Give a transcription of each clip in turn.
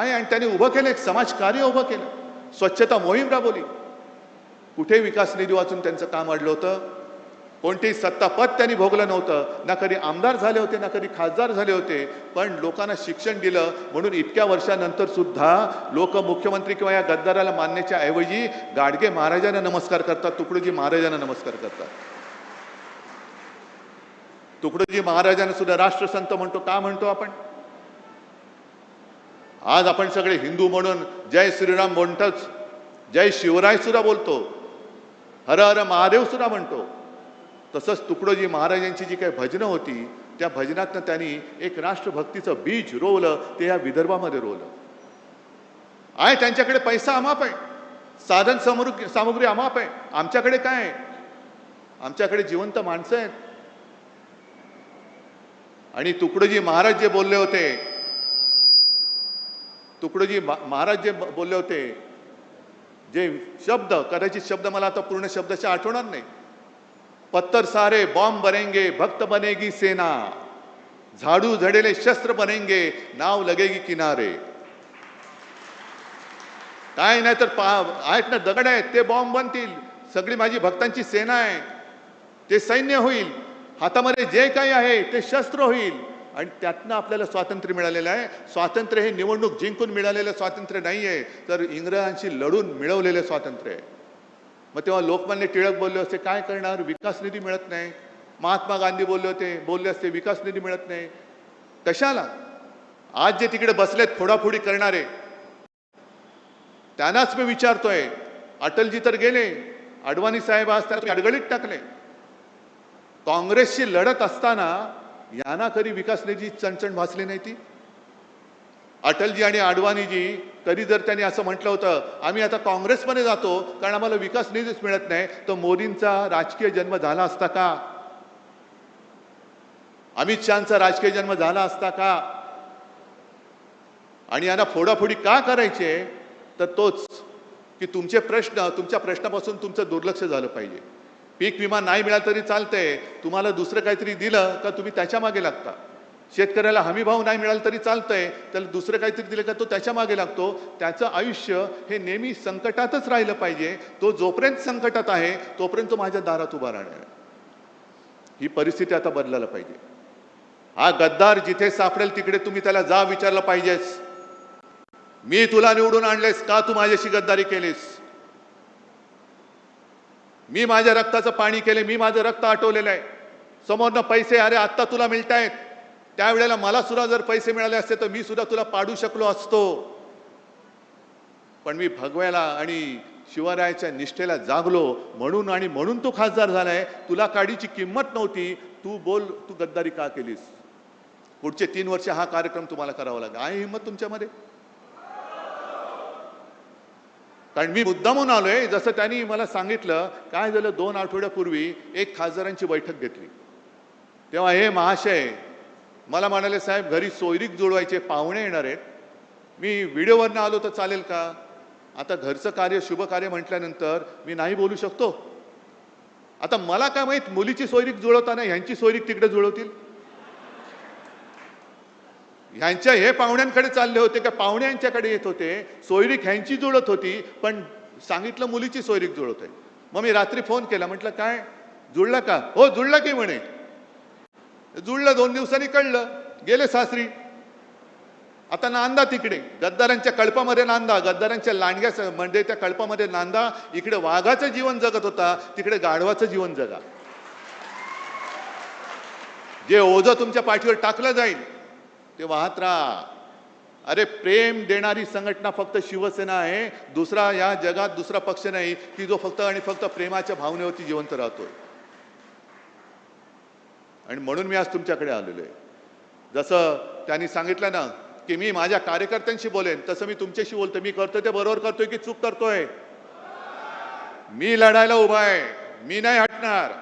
काय, आणि त्यांनी उभं केलं, एक समाजकार्य उभं केलं, स्वच्छता मोहीम राबवली. कुठे विकास निधी वाचून त्यांचं काम अडलं होतं? कोणतेही सत्तापद त्यांनी भोगलं नव्हतं. ना कधी आमदार झाले होते, ना कधी खासदार झाले होते. पण लोकांना शिक्षण दिलं म्हणून इतक्या वर्षानंतर सुद्धा लोक मुख्यमंत्री किंवा या गद्दाराला मानण्याच्या ऐवजी गाडगे महाराजांना नमस्कार करतात, तुकडोजी महाराजांना नमस्कार करतात. तुकडोजी महाराजांना सुद्धा राष्ट्रसंत म्हणतो. का म्हणतो आपण? आज आपण सगळे हिंदू म्हणून जय श्रीराम म्हणतोच, जय शिवराय सुद्धा बोलतो, हर हर महादेव सुद्धा म्हणतो. तसंच तुकडोजी महाराजांची जी काही भजनं होती, त्या भजनातनं त्यांनी एक राष्ट्रभक्तीचं बीज रोवलं, ते या विदर्भामध्ये रोवलं. आहे त्यांच्याकडे पैसा अमाप आहे, साधन सामुग्री अमाप आहे. आमच्याकडे काय आहे? आमच्याकडे जिवंत माणसं आहेत. आणि तुकडोजी महाराज जे बोलले होते, तुकडोजी महाराज जे बोलले होते, जे शब्द, कदाचित शब्द मला आता पूर्ण शब्दाच्या आठवणार नाही, पत्थर सारे बॉम्ब बनेंगे, भक्त बनेगी सेना, झाडू झडेले शस्त्र बनेंगे, नाव लगेगी किनारे. काय नाही तर आहेत ना दगड आहेत, ते बॉम्ब बनतील. सगळी माझी भक्तांची सेना आहे, ते सैन्य होईल. हातामध्ये जे काही आहे ते शस्त्र होईल. आणि त्यातनं आपल्याला स्वातंत्र्य मिळालेलं आहे. स्वातंत्र्य हे निवडणूक जिंकून मिळालेलं स्वातंत्र्य नाही आहे, तर इंग्रजांशी लढून मिळवलेलं स्वातंत्र्य आहे. मग तेव्हा लोकमान्य टिळक बोलले असते, काय करणार, विकास निधी मिळत नाही. महात्मा गांधी बोलले असते, विकास निधी मिळत नाही. कशाला? आज जे तिकडे बसलेत फोडाफोडी करणारे, त्यांनाच मी विचारतोय. अटलजी तर गेले, अडवाणी साहेब आज त्याला अडगळीत टाकले. काँग्रेसशी लढत असताना यांना कधी विकास निधी चणचण भासली नाही ती? अटलजी आणि अडवाणीजी कधी जर त्यांनी असं म्हटलं होतं, आम्ही आता काँग्रेसमध्ये जातो कारण आम्हाला विकास निधीच मिळत नाही, तर मोदींचा राजकीय जन्म झाला असता का? अमित शहाचा राजकीय जन्म झाला असता का? आणि यांना फोडाफोडी का करायचे? तर तोच की तुमचे प्रश्न, तुमच्या प्रश्नापासून तुमचं दुर्लक्ष झालं पाहिजे. पीक विमा नाही मिळाला तरी चालतंय, तुम्हाला दुसरं काहीतरी दिलं का तुम्ही त्याच्या मागे लागता. शेतकऱ्याला हमी भाव नाही मिळाला तरी चालतंय, त्याला दुसरं काहीतरी दिलं का तो त्याच्या मागे लागतो. त्याचं आयुष्य हे नेहमी संकटातच राहिलं पाहिजे. तो जोपर्यंत संकटात आहे तोपर्यंत तो माझ्या दारात उभा राहणार. ही परिस्थिती आता बदलायला पाहिजे. हा गद्दार जिथे सापडेल तिकडे तुम्ही त्याला जा विचारलं पाहिजेस, मी तुला निवडून आणलेस का, तू माझ्याशी गद्दारी केलीस? मी माझ्या रक्ताचं पाणी केले, मी माझं रक्त आटवलेलं आहे. समोरनं पैसे, अरे आत्ता तुला मिळतायत, त्यावेळेला मला सुद्धा जर पैसे मिळाले असते तर मी सुद्धा तुला पाडू शकलो असतो. पण मी भगव्याला आणि शिवरायाच्या निष्ठेला जागलो म्हणून, आणि म्हणून तू खासदार झालाय. तुला काडीची किंमत नव्हती, तू बोल तू गद्दारी का केलीस? पुढचे 3 वर्ष हा कार्यक्रम तुम्हाला करावा लागेल. आहे हिंमत तुमच्यामध्ये? कारण मी मुद्दामून आलोय. जसं त्यांनी मला सांगितलं, काय झालं 2 आठवड्यापूर्वी एक खासदारांची बैठक घेतली, तेव्हा हे महाशय मला म्हणाले, साहेब घरी सोयरीक जुळवायचे, पाहुणे येणार आहेत, मी व्हिडिओवरनं आलो तर चालेल का? आता घरचं कार्य, शुभ कार्य म्हटल्यानंतर मी नाही बोलू शकतो. आता मला काय माहित, मुलीची सोयरीक जुळवताना ह्यांची सोयरीक तिकडे जुळवतील. ह्यांच्या हे पाहुण्यांकडे चालले होते का पाहुणे यांच्याकडे येत होते? सोयरीक ह्यांची जुळत होती, पण सांगितलं मुलीची सोयरीक जुळत आहे. मग मी रात्री फोन केला, म्हटलं काय जुळला का? हो जुळला की म्हणे. जुळलं, 2 दिवसांनी कळलं, गेले सासरी. आता नांदा तिकडे गद्दारांच्या कळपामध्ये नांदा, गद्दारांच्या लांडग्या म्हणजे त्या कळपामध्ये नांदा. इकडे वाघाचं जीवन जगत होता, तिकडे गाढवाचं जीवन जगा. जे ओझं तुमच्या पाठीवर टाकलं जाईल ते वाहत राहा. अरे प्रेम देणारी संघटना फक्त शिवसेना आहे. दुसरा या जगात दुसरा पक्ष नाही की जो फक्त आणि फक्त प्रेमाच्या भावनेवरती जिवंत राहतोय. आणि म्हणून मी आज तुमच्याकडे आलेलो आहे. जसं त्यांनी सांगितलं ना की मी माझ्या कार्यकर्त्यांशी बोलेन, तसं मी तुमच्याशी बोलतोय. मी करतोय ते बरोबर करतोय की चूक करतोय? मी लढायला उभा आहे, मी नाही हटणार.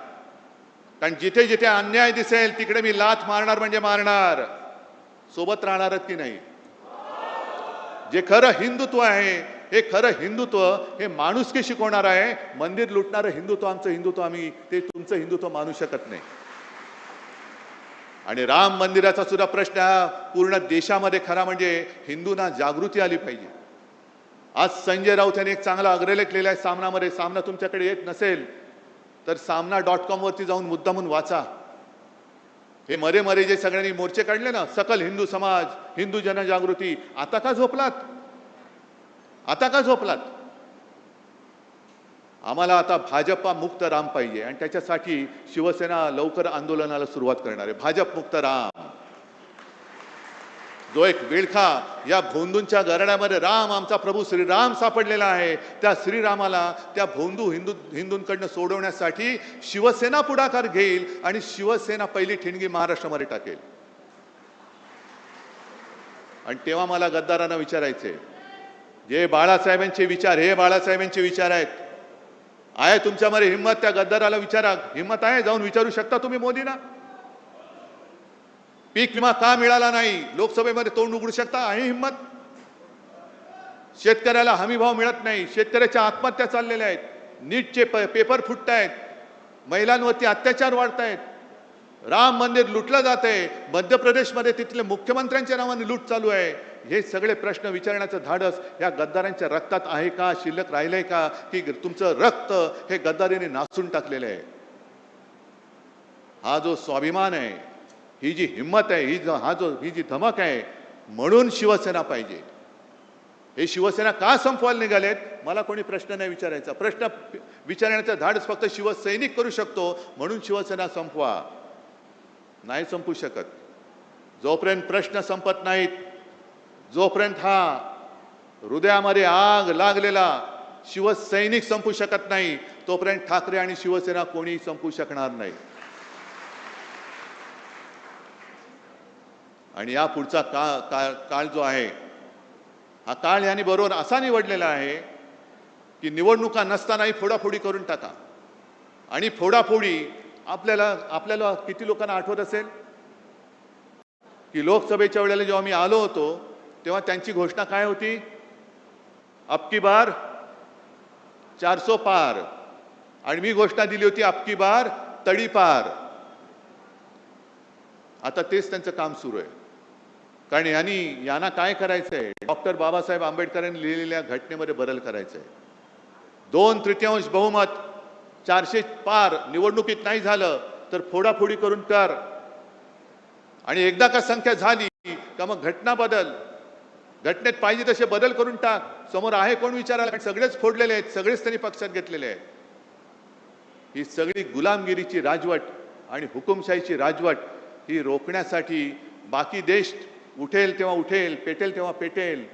कारण जिथे जिथे अन्याय दिसेल तिकडे मी लाथ मारणार म्हणजे मारणार. सोबत राहणार की नाही? जे खरं हिंदुत्व आहे, हे खरं हिंदुत्व हे माणुसकी शिकवणार आहे. मंदिर लुटणारं हिंदुत्व आमचं हिंदुत्व आम्ही ते तुमचं हिंदुत्व मानू शकत नाही. आणि राम मंदिराचा सुद्धा प्रश्न हा पूर्ण देशामध्ये खरा म्हणजे हिंदूंना जागृती आली पाहिजे. आज संजय राऊत यांनी एक चांगला अग्रलेख लिहिला आहे सामनामध्ये. सामना तुमच्याकडे येत नसेल तर सामना.com वरती जाऊन मुद्दामून वाचा. हे मरे मरे जे सगळ्यांनी मोर्चे काढले ना, सकल हिंदू समाज, हिंदू जनजागृती, आता का झोपलात? आता का झोपलात? आम्हाला आता भाजपा मुक्त राम पाहिजे आणि त्याच्यासाठी शिवसेना लवकर आंदोलनाला सुरुवात करणार आहे. भाजप मुक्त राम, जो एक विळखा या भोंदूंच्या घराण्यामध्ये राम आमचा प्रभू श्रीराम सापडलेला आहे, त्या श्रीरामाला त्या हिंदूंकडनं सोडवण्यासाठी शिवसेना पुढाकार घेईल आणि शिवसेना पहिली ठिणगी महाराष्ट्रामध्ये टाकेल. आणि तेव्हा मला गद्दारांना विचारायचे, जे बाळासाहेबांचे विचार, हे बाळासाहेबांचे विचार आहेत, आहे तुमच्यामध्ये हिम्मत? त्या गद्दाराला विचारा, हिम्मत आहे? जाऊन विचारू शकता तुम्ही मोदींना? पीक विमा का मिळाला नाही? लोकसभेमध्ये तोंड उघडू शकता? आहे हिम्मत? शेतकऱ्याला हमी भाव मिळत नाही, शेतकऱ्याच्या आत्महत्या चाललेल्या आहेत, नीटचे पेपर फुटत आहेत, महिलांवरती अत्याचार वाढत आहेत, राम मंदिर लुटलं जात आहे, मध्य प्रदेशमध्ये तिथले मुख्यमंत्र्यांच्या नावाने लूट चालू आहे. हे सगळे प्रश्न विचारण्याचं धाडस या गद्दारांच्या रक्तात आहे का? शिल्लक राहिलंय का? की तुमचं रक्त हे गद्दारीने नासून टाकलेलं आहे? हा जो स्वाभिमान आहे, ही जी हिम्मत आहे, ही जी धमक आहे, म्हणून शिवसेना पाहिजे. हे शिवसेना का संपवायला निघालेत? मला कोणी प्रश्न नाही विचारायचा. प्रश्न विचारण्याचं धाडस फक्त शिवसैनिक करू शकतो, म्हणून शिवसेना संपवा. नाही संपू शकत. जोपर्यंत प्रश्न संपत नाहीत, जोपर्यंत हा हृदयामध्ये आग लागलेला शिवसैनिक संपू शकत नाही, तोपर्यंत ठाकरे आणि शिवसेना कोणी संपू शकणार नाही. आणि या पुढचा काळ जो आहे, हा काळ यांनी बरोबर असा निवडलेला आहे की निवडणुका नसतानाही फोडाफोडी करून टाका. आणि फोडाफोडी आपल्याला किती लोकांना आठवत असेल की लोकसभेच्या वेळेला जेव्हा मी आलो होतो तेव्हा त्यांची घोषणा काय होती? अब की बार 400 पार. आणि मी घोषणा दिली होती अब की बार तडीपार. आता तेच त्यांचं काम सुरू आहे. कारण यांना काय करायचंय? डॉक्टर बाबासाहेब आंबेडकरांनी लिहिलेल्या घटनेमध्ये बदल करायचंय. 2/3 बहुमत 400 पार निवडणुकीत नाही झालं तर फोडाफोडी करून कर. आणि एकदा का संख्या झाली का मग घटना बदल, घटनेत पाहिजे तसे बदल करून टाक. समोर आहे कोण विचारायला? कारण सगळेच फोडलेले आहेत, सगळेच त्यांनी पक्षात घेतलेले आहेत. ही सगळी गुलामगिरीची राजवट आणि हुकुमशाहीची राजवट ही रोखण्यासाठी बाकी देश उठेल तेव्हा उठेल, पेटेल तेव्हा पेटेल,